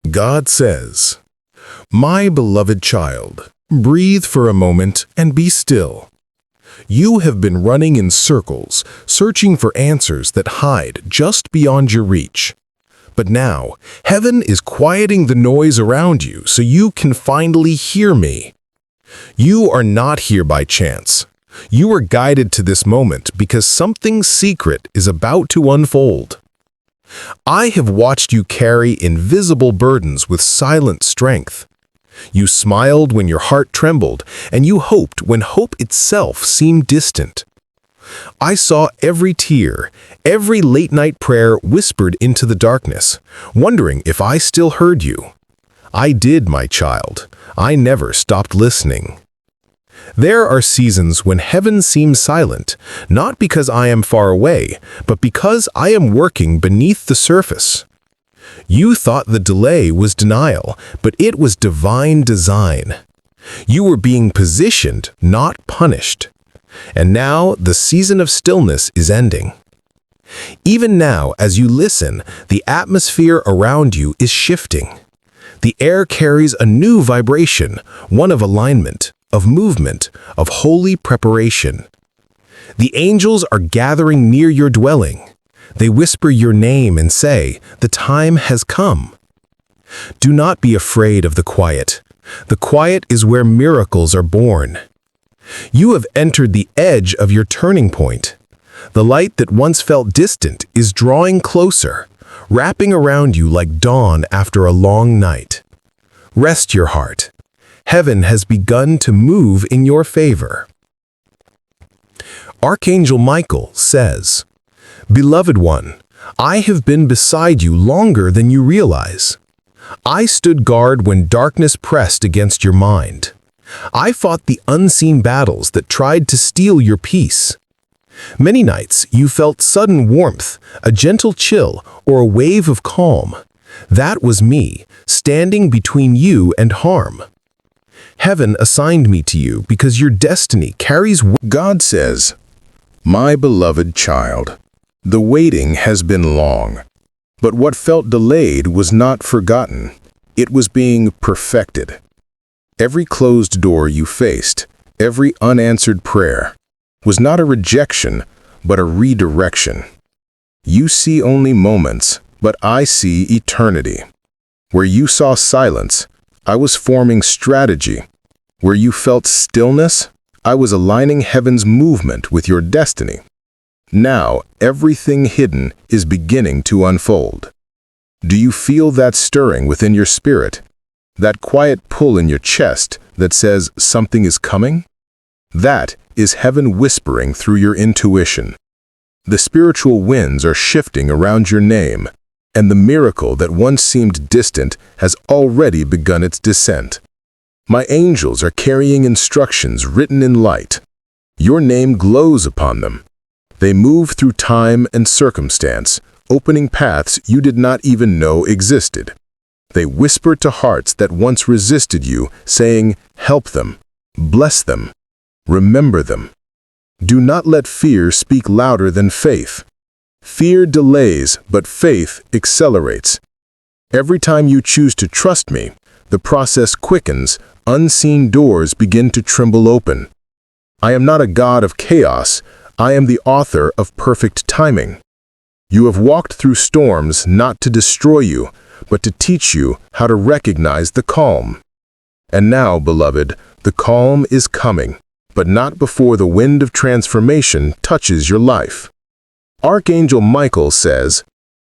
God says, "My beloved child, breathe for a moment and be still. You have been running in circles, searching for answers that hide just beyond your reach. But now, heaven is quieting the noise around you so you can finally hear me. You are not here by chance. You are guided to this moment because something secret is about to unfold. I have watched you carry invisible burdens with silent strength. You smiled when your heart trembled, and you hoped when hope itself seemed distant. I saw every tear, every late-night prayer whispered into the darkness, wondering if I still heard you. I did, my child. I never stopped listening. There are seasons when heaven seems silent, not because I am far away, but because I am working beneath the surface. You thought the delay was denial, but it was divine design. You were being positioned, not punished. And now the season of stillness is ending. Even now, as you listen, the atmosphere around you is shifting. The air carries a new vibration, one of alignment, of movement, of holy preparation. The angels are gathering near your dwelling. They whisper your name and say, "The time has come." Do not be afraid of the quiet. The quiet is where miracles are born. You have entered the edge of your turning point. The light that once felt distant is drawing closer, wrapping around you like dawn after a long night. Rest your heart. Heaven has begun to move in your favor. Archangel Michael says, "Beloved one, I have been beside you longer than you realize. I stood guard when darkness pressed against your mind. I fought the unseen battles that tried to steal your peace. Many nights you felt sudden warmth, a gentle chill, or a wave of calm. That was me, standing between you and harm. Heaven assigned me to you because your destiny carries." God says, "My beloved child, the waiting has been long, but what felt delayed was not forgotten. It was being perfected. Every closed door you faced, every unanswered prayer, was not a rejection, but a redirection. You see only moments, but I see eternity. Where you saw silence, I was forming strategy. Where you felt stillness, I was aligning heaven's movement with your destiny. Now, everything hidden is beginning to unfold. Do you feel that stirring within your spirit? That quiet pull in your chest that says something is coming? That is heaven whispering through your intuition. The spiritual winds are shifting around your name, and the miracle that once seemed distant has already begun its descent. My angels are carrying instructions written in light. Your name glows upon them. They move through time and circumstance, opening paths you did not even know existed. They whisper to hearts that once resisted you, saying, "Help them, bless them, remember them." Do not let fear speak louder than faith. Fear delays, but faith accelerates. Every time you choose to trust me, the process quickens, unseen doors begin to tremble open. I am not a God of chaos, I am the author of perfect timing. You have walked through storms not to destroy you, but to teach you how to recognize the calm. And now, beloved, the calm is coming, but not before the wind of transformation touches your life. Archangel Michael says,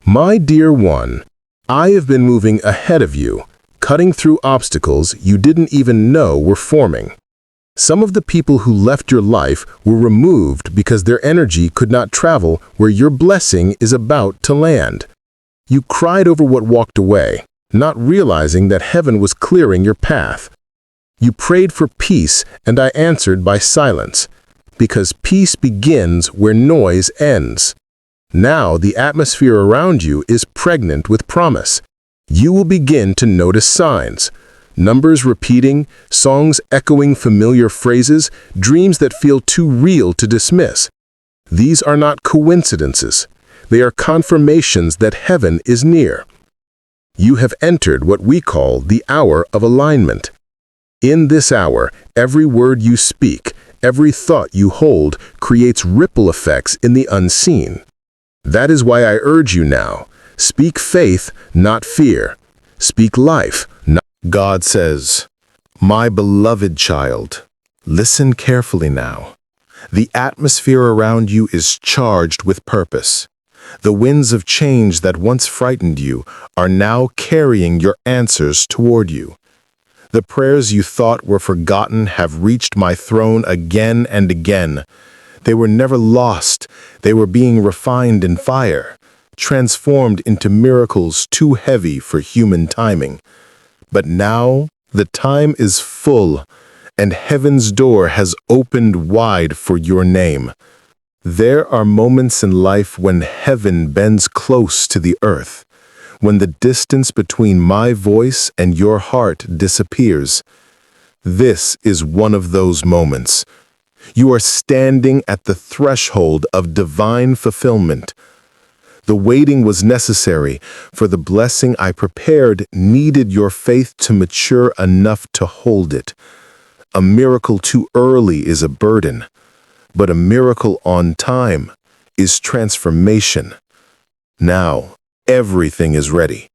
"My dear one, I have been moving ahead of you, cutting through obstacles you didn't even know were forming. Some of the people who left your life were removed because their energy could not travel where your blessing is about to land. You cried over what walked away, not realizing that heaven was clearing your path. You prayed for peace, and I answered by silence, because peace begins where noise ends. Now the atmosphere around you is pregnant with promise. You will begin to notice signs. Numbers repeating, songs echoing familiar phrases, dreams that feel too real to dismiss. These are not coincidences. They are confirmations that heaven is near. You have entered what we call the hour of alignment. In this hour, every word you speak, every thought you hold, creates ripple effects in the unseen. That is why I urge you now, speak faith, not fear. Speak life, not... God says, "My beloved child, listen carefully now. The atmosphere around you is charged with purpose. The winds of change that once frightened you are now carrying your answers toward you. The prayers you thought were forgotten have reached my throne again and again. They were never lost. They were being refined in fire, transformed into miracles too heavy for human timing. But now the time is full, and heaven's door has opened wide for your name. There are moments in life when heaven bends close to the earth, when the distance between my voice and your heart disappears. This is one of those moments. You are standing at the threshold of divine fulfillment. The waiting was necessary, for the blessing I prepared needed your faith to mature enough to hold it. A miracle too early is a burden, but a miracle on time is transformation. Now, everything is ready.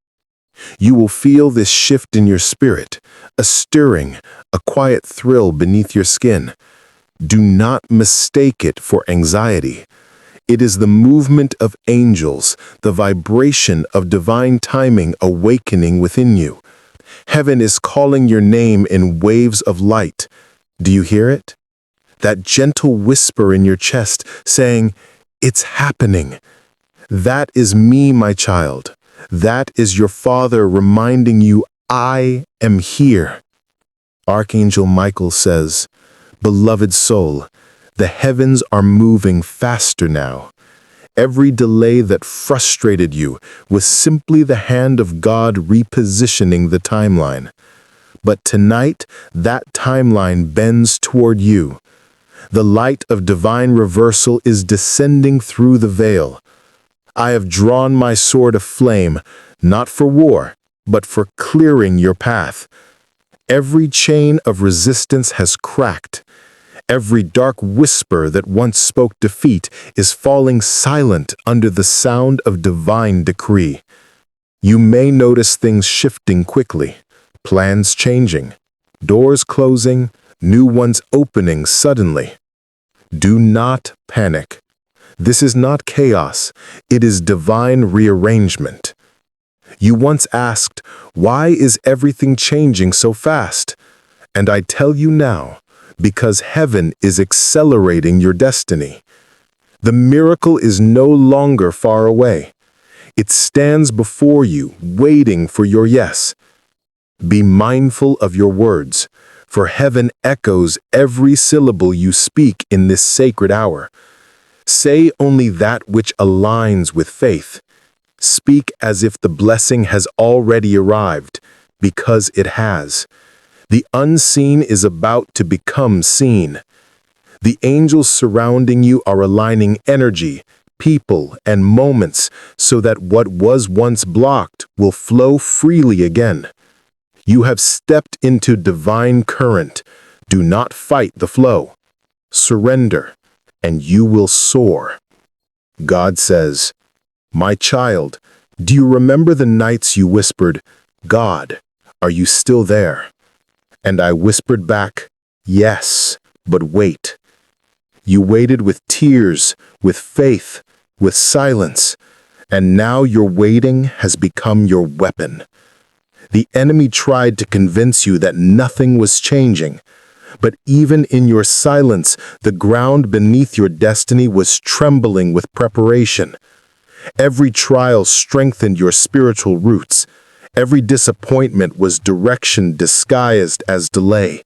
You will feel this shift in your spirit, a stirring, a quiet thrill beneath your skin. Do not mistake it for anxiety. It is the movement of angels, the vibration of divine timing awakening within you. Heaven is calling your name in waves of light. Do you hear it? That gentle whisper in your chest saying, "It's happening." That is me, my child. That is your Father reminding you, "I am here." Archangel Michael says, "Beloved soul, the heavens are moving faster now. Every delay that frustrated you was simply the hand of God repositioning the timeline. But tonight, that timeline bends toward you. The light of divine reversal is descending through the veil. I have drawn my sword of flame, not for war, but for clearing your path. Every chain of resistance has cracked. Every dark whisper that once spoke defeat is falling silent under the sound of divine decree. You may notice things shifting quickly, plans changing, doors closing, new ones opening suddenly. Do not panic. This is not chaos, it is divine rearrangement. You once asked, "Why is everything changing so fast?" And I tell you now, because heaven is accelerating your destiny. The miracle is no longer far away. It stands before you, waiting for your yes. Be mindful of your words, for heaven echoes every syllable you speak in this sacred hour. Say only that which aligns with faith. Speak as if the blessing has already arrived, because it has. The unseen is about to become seen. The angels surrounding you are aligning energy, people, and moments so that what was once blocked will flow freely again. You have stepped into divine current. Do not fight the flow. Surrender, and you will soar. God says, "My child, do you remember the nights you whispered, 'God, are you still there?' And I whispered back, 'Yes, but wait.' You waited with tears, with faith, with silence, and now your waiting has become your weapon. The enemy tried to convince you that nothing was changing, but even in your silence, the ground beneath your destiny was trembling with preparation. Every trial strengthened your spiritual roots. Every disappointment was direction disguised as delay.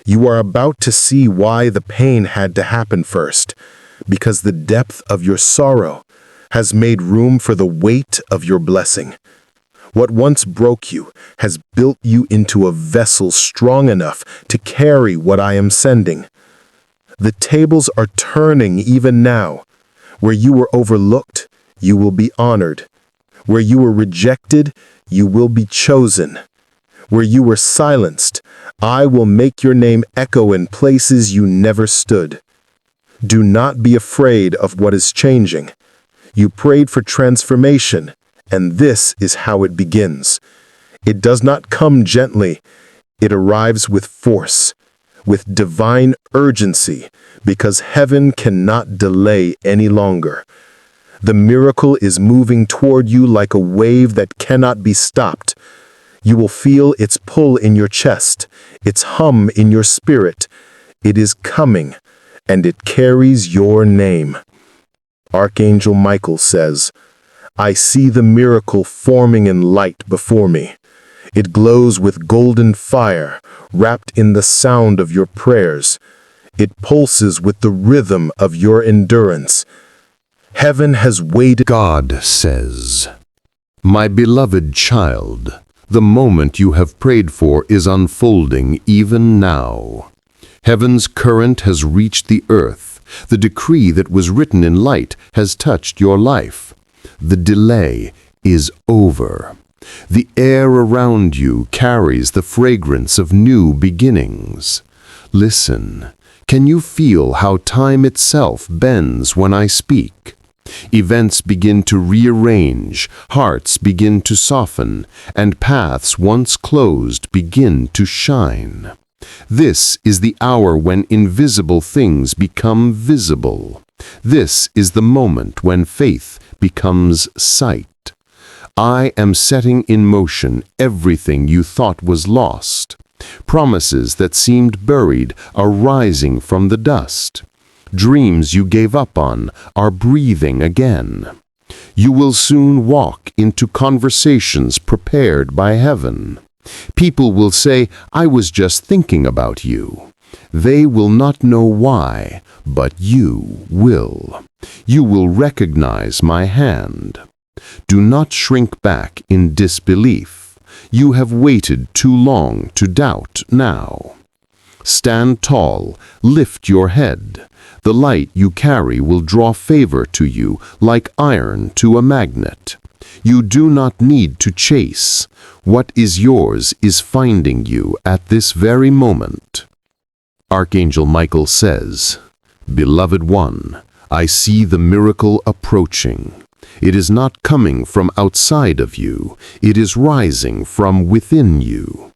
You are about to see why the pain had to happen first, because the depth of your sorrow has made room for the weight of your blessing. What once broke you has built you into a vessel strong enough to carry what I am sending. The tables are turning even now. Where you were overlooked, you will be honored. Where you were rejected, you will be chosen. Where you were silenced, I will make your name echo in places you never stood. Do not be afraid of what is changing. You prayed for transformation, and this is how it begins. It does not come gently. It arrives with force, with divine urgency, because heaven cannot delay any longer. The miracle is moving toward you like a wave that cannot be stopped. You will feel its pull in your chest, its hum in your spirit. It is coming, and it carries your name. Archangel Michael says, I see the miracle forming in light before me. It glows with golden fire, wrapped in the sound of your prayers. It pulses with the rhythm of your endurance. Heaven has waited. God says, My beloved child, the moment you have prayed for is unfolding even now. Heaven's current has reached the earth. The decree that was written in light has touched your life. The delay is over. The air around you carries the fragrance of new beginnings. Listen, can you feel how time itself bends when I speak? Events begin to rearrange, hearts begin to soften, and paths once closed begin to shine. This is the hour when invisible things become visible. This is the moment when faith becomes sight. I am setting in motion everything you thought was lost. Promises that seemed buried are rising from the dust. Dreams you gave up on are breathing again. You will soon walk into conversations prepared by heaven. People will say, I was just thinking about you. They will not know why, but you will. You will recognize my hand. Do not shrink back in disbelief. You have waited too long to doubt now. Stand tall, lift your head. The light you carry will draw favor to you like iron to a magnet. You do not need to chase. What is yours is finding you at this very moment. Archangel Michael says, Beloved one, I see the miracle approaching. It is not coming from outside of you. It is rising from within you.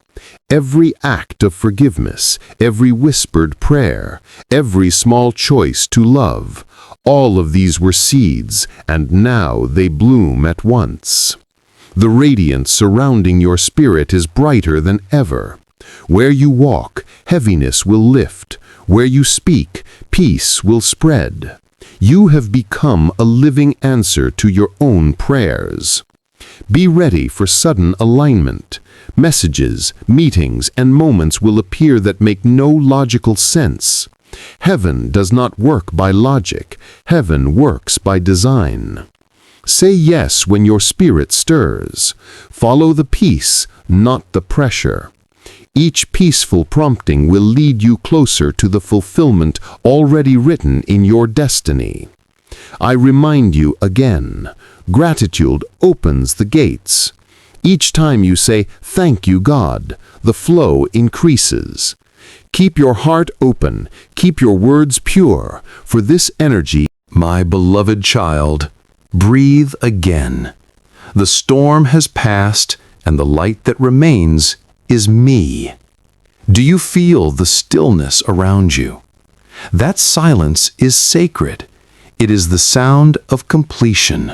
Every act of forgiveness, every whispered prayer, every small choice to love, all of these were seeds, and now they bloom at once. The radiance surrounding your spirit is brighter than ever. Where you walk, heaviness will lift. Where you speak, peace will spread. You have become a living answer to your own prayers. Be ready for sudden alignment. Messages, meetings, and moments will appear that make no logical sense. Heaven does not work by logic. Heaven works by design. Say yes when your spirit stirs. Follow the peace, not the pressure. Each peaceful prompting will lead you closer to the fulfillment already written in your destiny. I remind you again, gratitude opens the gates. Each time you say, "Thank you, God," the flow increases. Keep your heart open, keep your words pure, for this energy, my beloved child, breathe again. The storm has passed, and the light that remains is me. Do you feel the stillness around you? That silence is sacred. It is the sound of completion.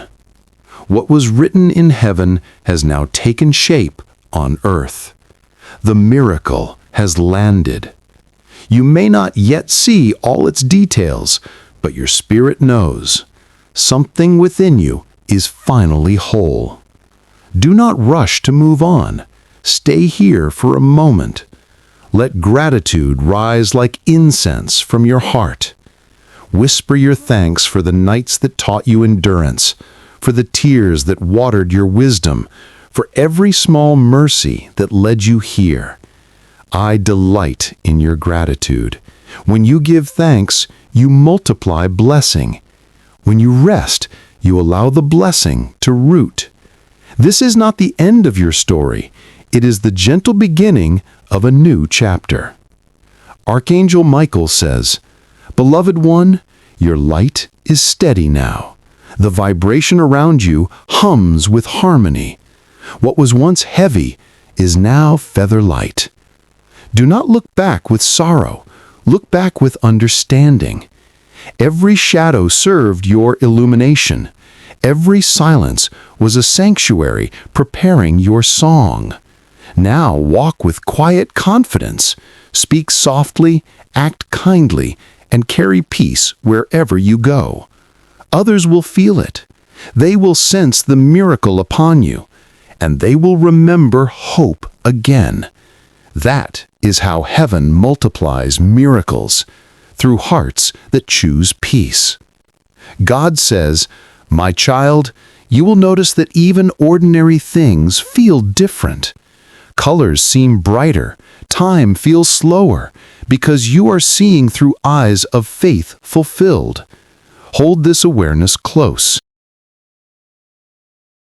What was written in heaven has now taken shape on earth. The miracle has landed. You may not yet see all its details, but your spirit knows. Something within you is finally whole. Do not rush to move on. Stay here for a moment. Let gratitude rise like incense from your heart. Whisper your thanks for the nights that taught you endurance, for the tears that watered your wisdom, for every small mercy that led you here. I delight in your gratitude. When you give thanks, you multiply blessing. When you rest, you allow the blessing to root. This is not the end of your story. It is the gentle beginning of a new chapter. Archangel Michael says, "Beloved one, your light is steady now. The vibration around you hums with harmony. What was once heavy is now feather light. Do not look back with sorrow. Look back with understanding. Every shadow served your illumination. Every silence was a sanctuary preparing your song. Now walk with quiet confidence. Speak softly, act kindly, and carry peace wherever you go. Others will feel it. They will sense the miracle upon you, and they will remember hope again. That is how heaven multiplies miracles, through hearts that choose peace. God says, "My child, you will notice that even ordinary things feel different. Colors seem brighter, time feels slower, because you are seeing through eyes of faith fulfilled. Hold this awareness close.